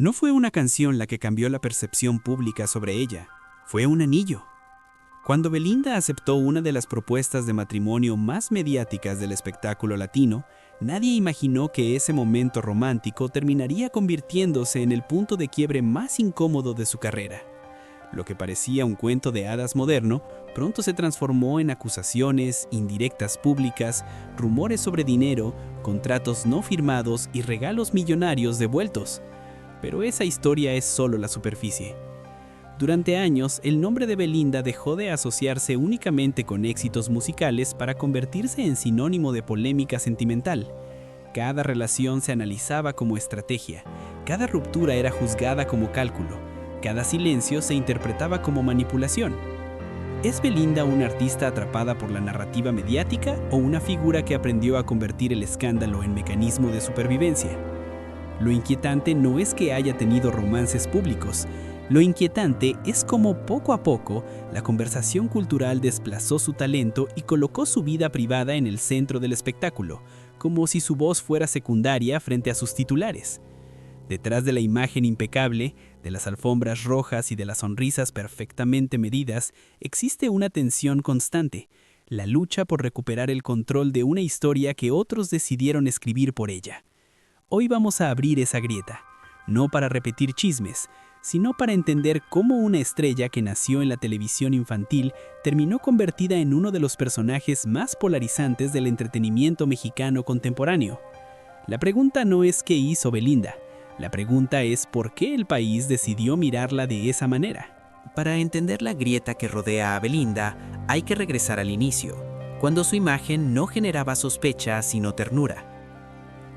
No fue una canción la que cambió la percepción pública sobre ella, fue un anillo. Cuando Belinda aceptó una de las propuestas de matrimonio más mediáticas del espectáculo latino, nadie imaginó que ese momento romántico terminaría convirtiéndose en el punto de quiebre más incómodo de su carrera. Lo que parecía un cuento de hadas moderno, pronto se transformó en acusaciones, indirectas públicas, rumores sobre dinero, contratos no firmados y regalos millonarios devueltos. Pero esa historia es solo la superficie. Durante años, el nombre de Belinda dejó de asociarse únicamente con éxitos musicales para convertirse en sinónimo de polémica sentimental. Cada relación se analizaba como estrategia, cada ruptura era juzgada como cálculo, cada silencio se interpretaba como manipulación. ¿Es Belinda una artista atrapada por la narrativa mediática o una figura que aprendió a convertir el escándalo en mecanismo de supervivencia? Lo inquietante no es que haya tenido romances públicos. Lo inquietante es cómo poco a poco la conversación cultural desplazó su talento y colocó su vida privada en el centro del espectáculo, como si su voz fuera secundaria frente a sus titulares. Detrás de la imagen impecable, de las alfombras rojas y de las sonrisas perfectamente medidas, existe una tensión constante, la lucha por recuperar el control de una historia que otros decidieron escribir por ella. Hoy vamos a abrir esa grieta, no para repetir chismes, sino para entender cómo una estrella que nació en la televisión infantil terminó convertida en uno de los personajes más polarizantes del entretenimiento mexicano contemporáneo. La pregunta no es qué hizo Belinda, la pregunta es por qué el país decidió mirarla de esa manera. Para entender la grieta que rodea a Belinda, hay que regresar al inicio, cuando su imagen no generaba sospecha sino ternura.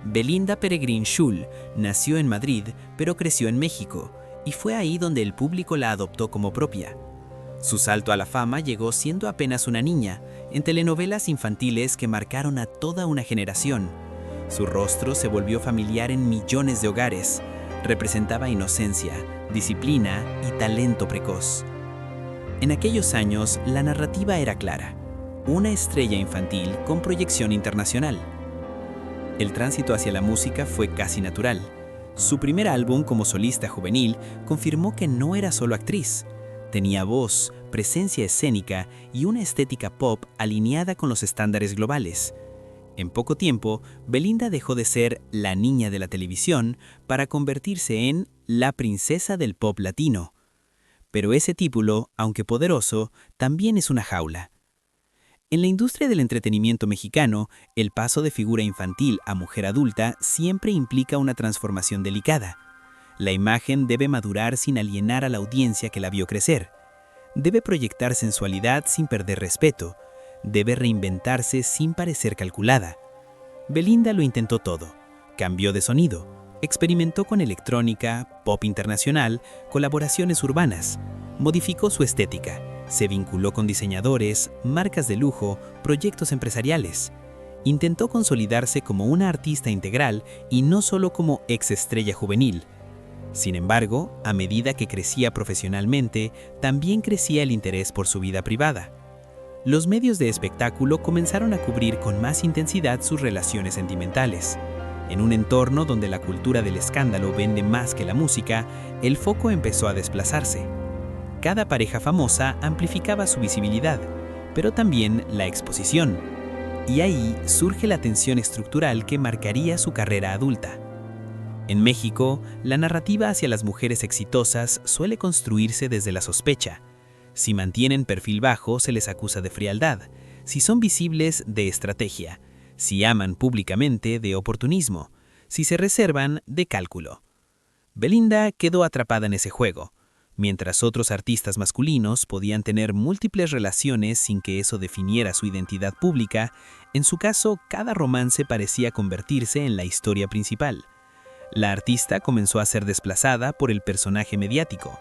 Belinda Peregrín Schull nació en Madrid, pero creció en México, y fue ahí donde el público la adoptó como propia. Su salto a la fama llegó siendo apenas una niña, en telenovelas infantiles que marcaron a toda una generación. Su rostro se volvió familiar en millones de hogares. Representaba inocencia, disciplina y talento precoz. En aquellos años, la narrativa era clara: una estrella infantil con proyección internacional. El tránsito hacia la música fue casi natural. Su primer álbum como solista juvenil confirmó que no era solo actriz. Tenía voz, presencia escénica y una estética pop alineada con los estándares globales. En poco tiempo, Belinda dejó de ser la niña de la televisión para convertirse en la princesa del pop latino. Pero ese título, aunque poderoso, también es una jaula. En la industria del entretenimiento mexicano, el paso de figura infantil a mujer adulta siempre implica una transformación delicada. La imagen debe madurar sin alienar a la audiencia que la vio crecer. Debe proyectar sensualidad sin perder respeto. Debe reinventarse sin parecer calculada. Belinda lo intentó todo. Cambió de sonido. Experimentó con electrónica, pop internacional, colaboraciones urbanas. Modificó su estética. Se vinculó con diseñadores, marcas de lujo, proyectos empresariales. Intentó consolidarse como una artista integral y no solo como exestrella juvenil. Sin embargo, a medida que crecía profesionalmente, también crecía el interés por su vida privada. Los medios de espectáculo comenzaron a cubrir con más intensidad sus relaciones sentimentales. En un entorno donde la cultura del escándalo vende más que la música, el foco empezó a desplazarse. Cada pareja famosa amplificaba su visibilidad, pero también la exposición. Y ahí surge la tensión estructural que marcaría su carrera adulta. En México, la narrativa hacia las mujeres exitosas suele construirse desde la sospecha. Si mantienen perfil bajo, se les acusa de frialdad. Si son visibles, de estrategia. Si aman públicamente, de oportunismo. Si se reservan, de cálculo. Belinda quedó atrapada en ese juego. Mientras otros artistas masculinos podían tener múltiples relaciones sin que eso definiera su identidad pública, en su caso, cada romance parecía convertirse en la historia principal. La artista comenzó a ser desplazada por el personaje mediático.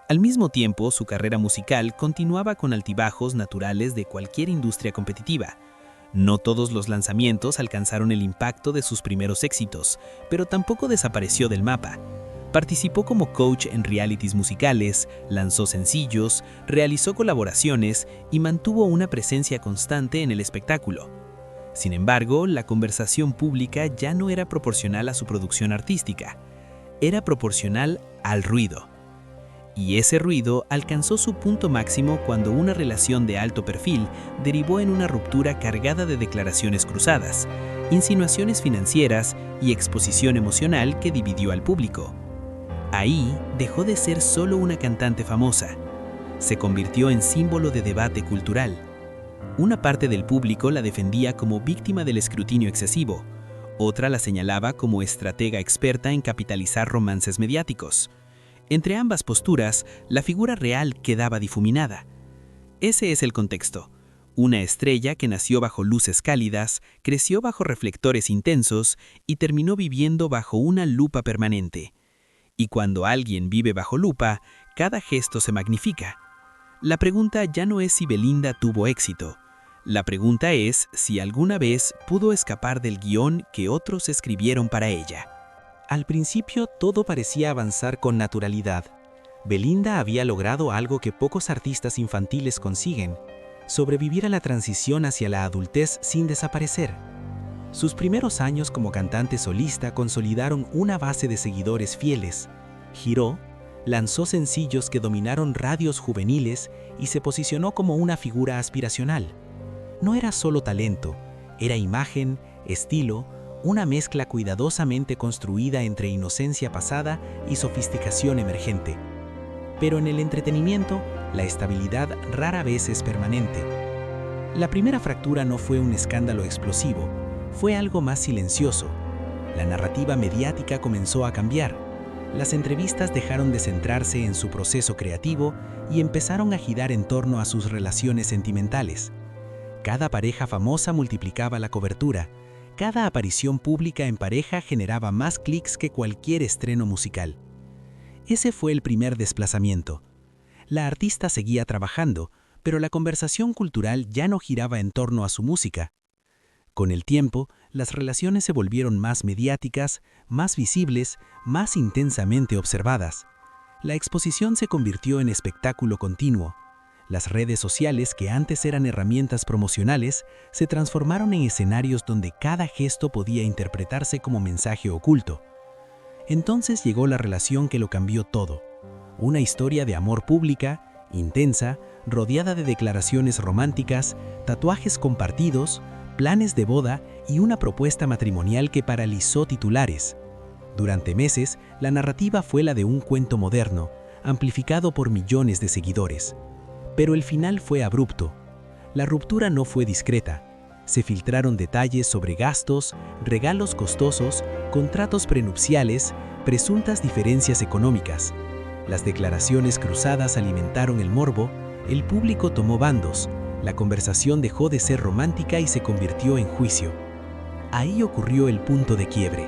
Al mismo tiempo, su carrera musical continuaba con altibajos naturales de cualquier industria competitiva. No todos los lanzamientos alcanzaron el impacto de sus primeros éxitos, pero tampoco desapareció del mapa. Participó como coach en realities musicales, lanzó sencillos, realizó colaboraciones y mantuvo una presencia constante en el espectáculo. Sin embargo, la conversación pública ya no era proporcional a su producción artística. era proporcional al ruido. Y ese ruido alcanzó su punto máximo cuando una relación de alto perfil derivó en una ruptura cargada de declaraciones cruzadas, insinuaciones financieras y exposición emocional que dividió al público. Ahí dejó de ser solo una cantante famosa. Se convirtió en símbolo de debate cultural. Una parte del público la defendía como víctima del escrutinio excesivo, otra la señalaba como estratega experta en capitalizar romances mediáticos. Entre ambas posturas, la figura real quedaba difuminada. Ese es el contexto. Una estrella que nació bajo luces cálidas, creció bajo reflectores intensos y terminó viviendo bajo una lupa permanente. Y cuando alguien vive bajo lupa, cada gesto se magnifica. La pregunta ya no es si Belinda tuvo éxito. La pregunta es si alguna vez pudo escapar del guión que otros escribieron para ella. Al principio todo parecía avanzar con naturalidad. Belinda había logrado algo que pocos artistas infantiles consiguen: sobrevivir a la transición hacia la adultez sin desaparecer. Sus primeros años como cantante solista consolidaron una base de seguidores fieles. Giró, lanzó sencillos que dominaron radios juveniles y se posicionó como una figura aspiracional. No era solo talento, era imagen, estilo, una mezcla cuidadosamente construida entre inocencia pasada y sofisticación emergente. Pero en el entretenimiento, la estabilidad rara vez es permanente. La primera fractura no fue un escándalo explosivo, fue algo más silencioso. La narrativa mediática comenzó a cambiar. Las entrevistas dejaron de centrarse en su proceso creativo y empezaron a girar en torno a sus relaciones sentimentales. Cada pareja famosa multiplicaba la cobertura. Cada aparición pública en pareja generaba más clics que cualquier estreno musical. Ese fue el primer desplazamiento. La artista seguía trabajando, pero la conversación cultural ya no giraba en torno a su música. Con el tiempo, las relaciones se volvieron más mediáticas, más visibles, más intensamente observadas. La exposición se convirtió en espectáculo continuo. Las redes sociales, que antes eran herramientas promocionales, se transformaron en escenarios donde cada gesto podía interpretarse como mensaje oculto. Entonces llegó la relación que lo cambió todo. Una historia de amor pública, intensa, rodeada de declaraciones románticas, tatuajes compartidos, planes de boda y una propuesta matrimonial que paralizó titulares. Durante meses, la narrativa fue la de un cuento moderno, amplificado por millones de seguidores. Pero el final fue abrupto. La ruptura no fue discreta. Se filtraron detalles sobre gastos, regalos costosos, contratos prenupciales, presuntas diferencias económicas. Las declaraciones cruzadas alimentaron el morbo, el público tomó bandos, la conversación dejó de ser romántica y se convirtió en juicio. Ahí ocurrió el punto de quiebre.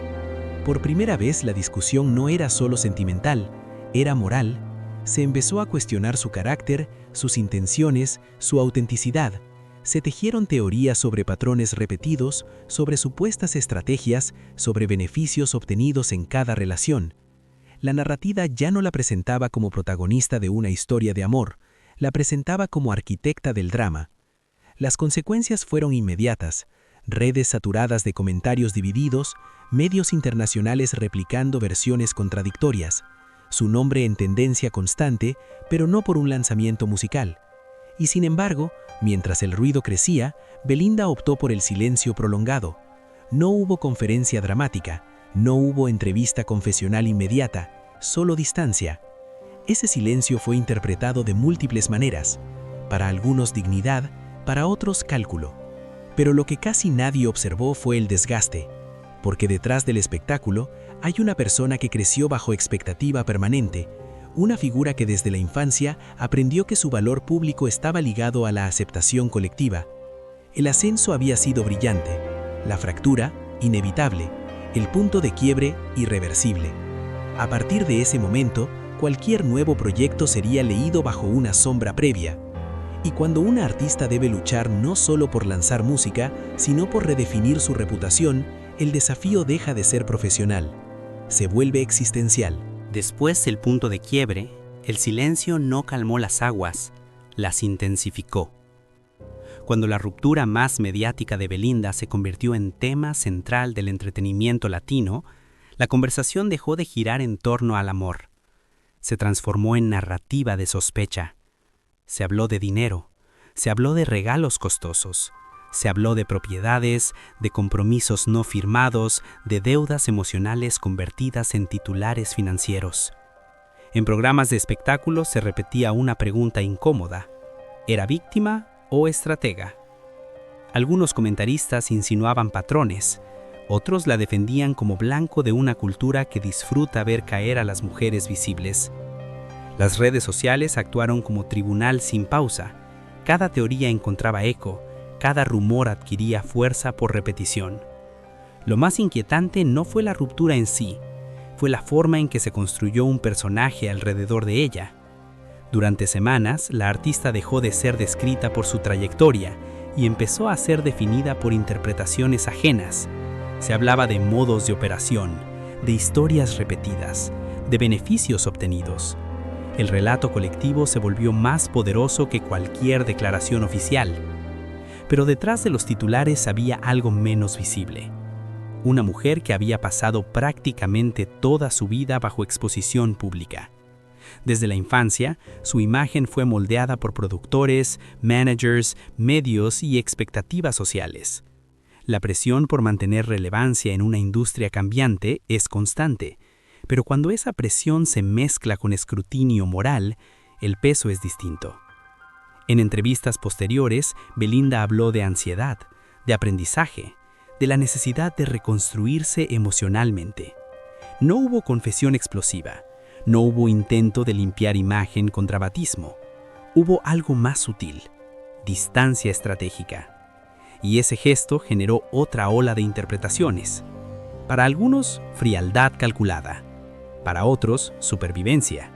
Por primera vez la discusión no era solo sentimental, era moral. Se empezó a cuestionar su carácter, sus intenciones, su autenticidad. Se tejieron teorías sobre patrones repetidos, sobre supuestas estrategias, sobre beneficios obtenidos en cada relación. La narrativa ya no la presentaba como protagonista de una historia de amor, la presentaba como arquitecta del drama. Las consecuencias fueron inmediatas: redes saturadas de comentarios divididos, medios internacionales replicando versiones contradictorias, su nombre en tendencia constante, pero no por un lanzamiento musical. Y sin embargo, mientras el ruido crecía, Belinda optó por el silencio prolongado. No hubo conferencia dramática, no hubo entrevista confesional inmediata, solo distancia. Ese silencio fue interpretado de múltiples maneras, para algunos dignidad, para otros cálculo. Pero lo que casi nadie observó fue el desgaste, porque detrás del espectáculo hay una persona que creció bajo expectativa permanente, una figura que desde la infancia aprendió que su valor público estaba ligado a la aceptación colectiva. El ascenso había sido brillante, la fractura, inevitable, el punto de quiebre, irreversible. A partir de ese momento, cualquier nuevo proyecto sería leído bajo una sombra previa. Y cuando una artista debe luchar no solo por lanzar música, sino por redefinir su reputación, el desafío deja de ser profesional. Se vuelve existencial. Después del punto de quiebre, el silencio no calmó las aguas, las intensificó. Cuando la ruptura más mediática de Belinda se convirtió en tema central del entretenimiento latino, La conversación dejó de girar en torno al amor. Se transformó en narrativa de sospecha. Se habló de dinero, se habló de regalos costosos, se habló de propiedades, de compromisos no firmados, de deudas emocionales convertidas en titulares financieros. En programas de espectáculos se repetía una pregunta incómoda: ¿era víctima o estratega? Algunos comentaristas insinuaban patrones, otros la defendían como blanco de una cultura que disfruta ver caer a las mujeres visibles. Las redes sociales actuaron como tribunal sin pausa. Cada teoría encontraba eco, cada rumor adquiría fuerza por repetición. Lo más inquietante no fue la ruptura en sí, fue la forma en que se construyó un personaje alrededor de ella. Durante semanas, la artista dejó de ser descrita por su trayectoria y empezó a ser definida por interpretaciones ajenas. Se hablaba de modos de operación, de historias repetidas, de beneficios obtenidos. El relato colectivo se volvió más poderoso que cualquier declaración oficial. Pero detrás de los titulares había algo menos visible. Una mujer que había pasado prácticamente toda su vida bajo exposición pública. Desde la infancia, su imagen fue moldeada por productores, managers, medios y expectativas sociales. La presión por mantener relevancia en una industria cambiante es constante, pero cuando esa presión se mezcla con escrutinio moral, el peso es distinto. En entrevistas posteriores, Belinda habló de ansiedad, de aprendizaje, de la necesidad de reconstruirse emocionalmente. No hubo confesión explosiva, no hubo intento de limpiar imagen con dramatismo. Hubo algo más sutil: distancia estratégica. Y ese gesto generó otra ola de interpretaciones. Para algunos, frialdad calculada. Para otros, supervivencia.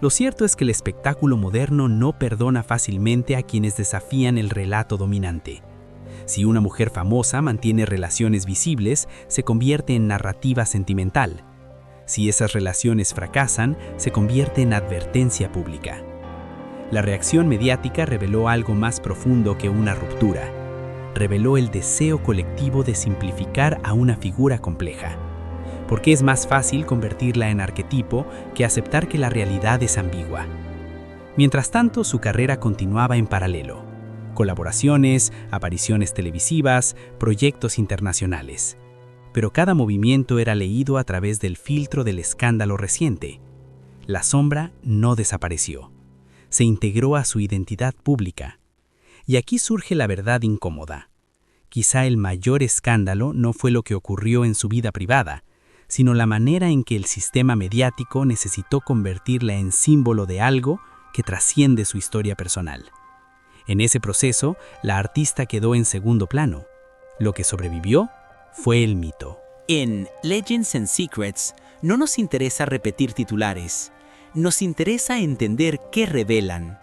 Lo cierto es que el espectáculo moderno no perdona fácilmente a quienes desafían el relato dominante. Si una mujer famosa mantiene relaciones visibles, se convierte en narrativa sentimental. Si esas relaciones fracasan, se convierte en advertencia pública. La reacción mediática reveló algo más profundo que una ruptura. Reveló el deseo colectivo de simplificar a una figura compleja. Porque es más fácil convertirla en arquetipo que aceptar que la realidad es ambigua. Mientras tanto, su carrera continuaba en paralelo. Colaboraciones, apariciones televisivas, proyectos internacionales. Pero cada movimiento era leído a través del filtro del escándalo reciente. La sombra no desapareció. Se integró a su identidad pública. Y aquí surge la verdad incómoda. Quizá el mayor escándalo no fue lo que ocurrió en su vida privada, sino la manera en que el sistema mediático necesitó convertirla en símbolo de algo que trasciende su historia personal. En ese proceso, la artista quedó en segundo plano. Lo que sobrevivió fue el mito. En Legends and Secrets no nos interesa repetir titulares, nos interesa entender qué revelan.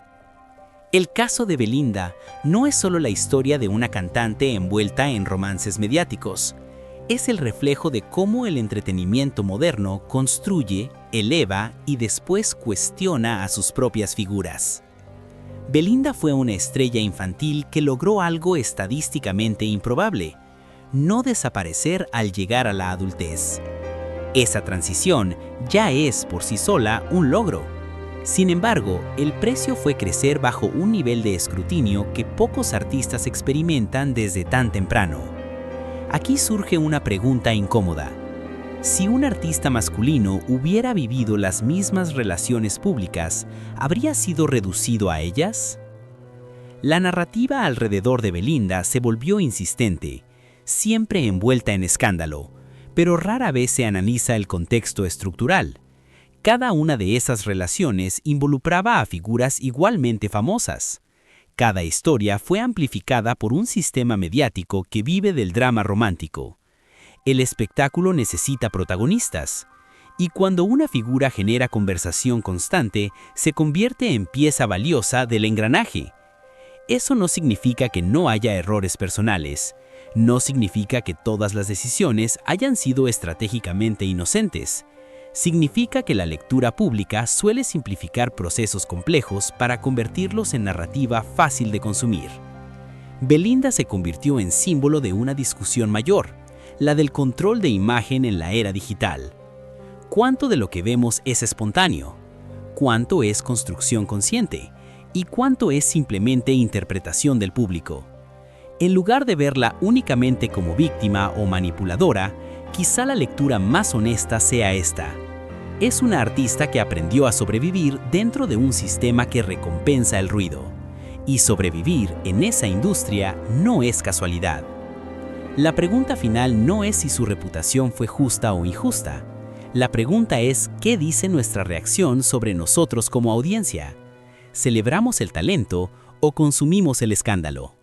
El caso de Belinda no es solo la historia de una cantante envuelta en romances mediáticos. Es el reflejo de cómo el entretenimiento moderno construye, eleva y después cuestiona a sus propias figuras. Belinda fue una estrella infantil que logró algo estadísticamente improbable: no desaparecer al llegar a la adultez. Esa transición ya es por sí sola un logro. Sin embargo, el precio fue crecer bajo un nivel de escrutinio que pocos artistas experimentan desde tan temprano. Aquí surge una pregunta incómoda. Si un artista masculino hubiera vivido las mismas relaciones públicas, ¿habría sido reducido a ellas? La narrativa alrededor de Belinda se volvió insistente, siempre envuelta en escándalo, pero rara vez se analiza el contexto estructural. Cada una de esas relaciones involucraba a figuras igualmente famosas. Cada historia fue amplificada por un sistema mediático que vive del drama romántico. El espectáculo necesita protagonistas, y cuando una figura genera conversación constante, se convierte en pieza valiosa del engranaje. Eso no significa que no haya errores personales, no significa que todas las decisiones hayan sido estratégicamente inocentes. Significa que la lectura pública suele simplificar procesos complejos para convertirlos en narrativa fácil de consumir. Belinda se convirtió en símbolo de una discusión mayor, la del control de imagen en la era digital. ¿Cuánto de lo que vemos es espontáneo? ¿Cuánto es construcción consciente? ¿Y cuánto es simplemente interpretación del público? En lugar de verla únicamente como víctima o manipuladora, quizá la lectura más honesta sea esta. Es una artista que aprendió a sobrevivir dentro de un sistema que recompensa el ruido. Y sobrevivir en esa industria no es casualidad. La pregunta final no es si su reputación fue justa o injusta. La pregunta es ¿qué dice nuestra reacción sobre nosotros como audiencia? ¿Celebramos el talento o consumimos el escándalo?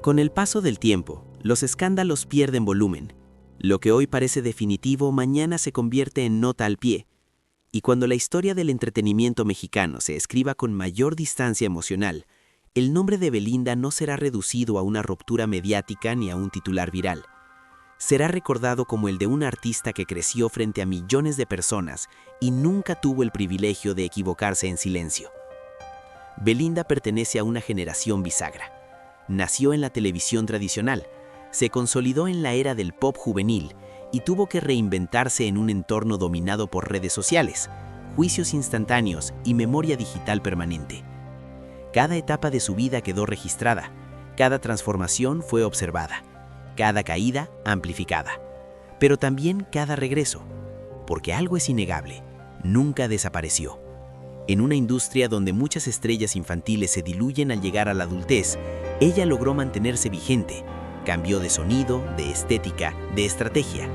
Con el paso del tiempo, los escándalos pierden volumen. Lo que hoy parece definitivo, mañana se convierte en nota al pie. Y cuando la historia del entretenimiento mexicano se escriba con mayor distancia emocional, el nombre de Belinda no será reducido a una ruptura mediática ni a un titular viral. Será recordado como el de un artista que creció frente a millones de personas y nunca tuvo el privilegio de equivocarse en silencio. Belinda pertenece a una generación bisagra. Nació en la televisión tradicional, se consolidó en la era del pop juvenil y tuvo que reinventarse en un entorno dominado por redes sociales, juicios instantáneos y memoria digital permanente. Cada etapa de su vida quedó registrada, cada transformación fue observada, cada caída amplificada, pero también cada regreso, porque algo es innegable, nunca desapareció. En una industria donde muchas estrellas infantiles se diluyen al llegar a la adultez, ella logró mantenerse vigente, cambió de sonido, de estética, de estrategia.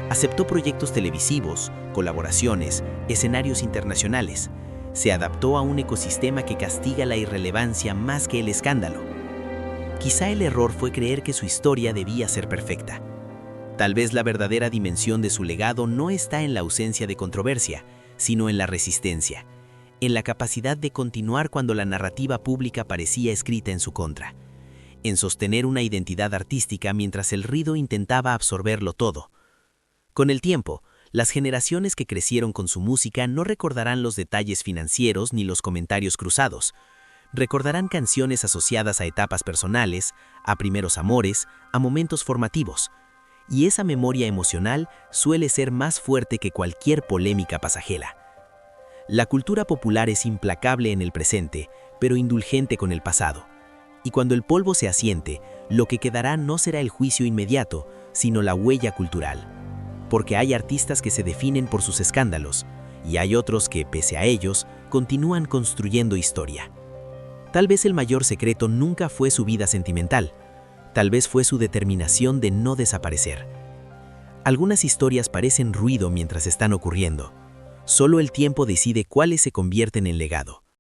Aceptó proyectos televisivos, colaboraciones, escenarios internacionales. Se adaptó a un ecosistema que castiga la irrelevancia más que el escándalo. Quizá el error fue creer que su historia debía ser perfecta. Tal vez la verdadera dimensión de su legado no está en la ausencia de controversia, sino en la resistencia, en la capacidad de continuar cuando la narrativa pública parecía escrita en su contra, en sostener una identidad artística mientras el ruido intentaba absorberlo todo. Con el tiempo, las generaciones que crecieron con su música no recordarán los detalles financieros ni los comentarios cruzados. Recordarán canciones asociadas a etapas personales, a primeros amores, a momentos formativos. Y esa memoria emocional suele ser más fuerte que cualquier polémica pasajera. La cultura popular es implacable en el presente, pero indulgente con el pasado. Y cuando el polvo se asiente, lo que quedará no será el juicio inmediato, sino la huella cultural. Porque hay artistas que se definen por sus escándalos, y hay otros que, pese a ellos, continúan construyendo historia. Tal vez el mayor secreto nunca fue su vida sentimental, tal vez fue su determinación de no desaparecer. Algunas historias parecen ruido mientras están ocurriendo. Solo el tiempo decide cuáles se convierten en legado.